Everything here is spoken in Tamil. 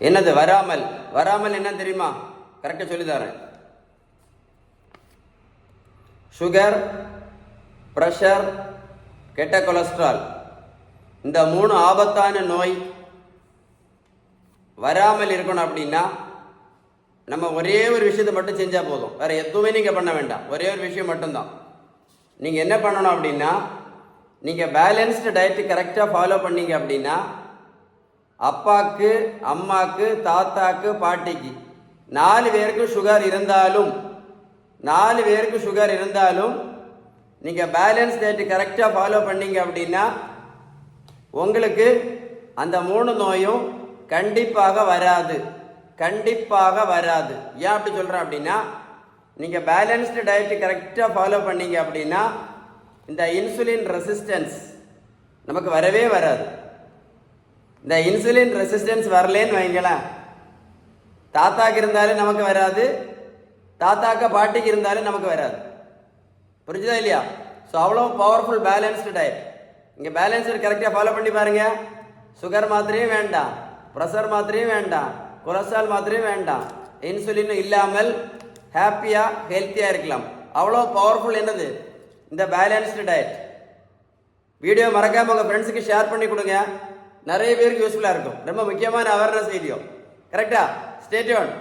என்னது வராமல்? வராமல் என்ன தெரியுமா? கரெக்டாக சொல்லி தரேன். சுகர், ப்ரெஷர், கெட்ட கொலஸ்ட்ரால், இந்த 3 ஆபத்தான நோய் வராமல் இருக்கணும் அப்படின்னா நம்ம ஒரே ஒரு விஷயத்தை மட்டும் செஞ்சால் போதும். வேறு எதுவுமே நீங்கள் பண்ண வேண்டாம். ஒரே ஒரு விஷயம் மட்டும்தான். நீங்கள் என்ன பண்ணணும் அப்படின்னா, நீங்கள் பேலன்ஸ்டு டயட்டு கரெக்டாக ஃபாலோ பண்ணீங்க அப்படின்னா அப்பாவுக்கு, அம்மாவுக்கு, தாத்தாக்கு, பாட்டிக்கு 4 பேருக்கு சுகர் இருந்தாலும் நீங்கள் பேலன்ஸ் டயட்டு கரெக்டாக ஃபாலோ பண்ணீங்க அப்படின்னா உங்களுக்கு அந்த 3 நோயும் கண்டிப்பாக வராது. ஏன் அப்படி சொல்கிறேன் அப்படின்னா, நீங்கள் பேலன்ஸ்டு டயட்டு கரெக்டாக ஃபாலோ பண்ணீங்க அப்படின்னா இந்த இன்சுலின் ரெசிஸ்டன்ஸ் நமக்கு வரவே வராது. இந்த இன்சுலின் ரெசிஸ்டன்ஸ் வரலேன்னு வைங்களேன், தாத்தாக்கு இருந்தாலும் நமக்கு வராது, தாத்தாக்க பாட்டிக்கு இருந்தாலும் நமக்கு வராது. புரிஞ்சுதா இல்லையா? ஸோ அவ்வளோ பவர்ஃபுல் பேலன்ஸ்டு டயட். இங்கே பேலன்ஸ்டு கரெக்டாக ஃபாலோ பண்ணி பாருங்கள். சுகர் மாத்திரையும் வேண்டாம், ப்ரெஷர் மாத்திரையும் வேண்டாம், கொலஸ்ட்ரால் மாத்திரையும் வேண்டாம், இன்சுலினும் இல்லாமல் ஹாப்பியாக ஹெல்த்தியாக இருக்கலாம். அவ்வளோ பவர்ஃபுல் என்னது இந்த பேலன்ஸ்டு டயட். வீடியோ மறக்காமல் உங்கள் ஃப்ரெண்ட்ஸுக்கு ஷேர் பண்ணி கொடுங்க. நிறைய பேருக்கு யூஸ்ஃபுல்லாக இருக்கும். ரொம்ப முக்கியமான அவேர்னஸ் வீடியோ. கரெக்டா? Stay tune.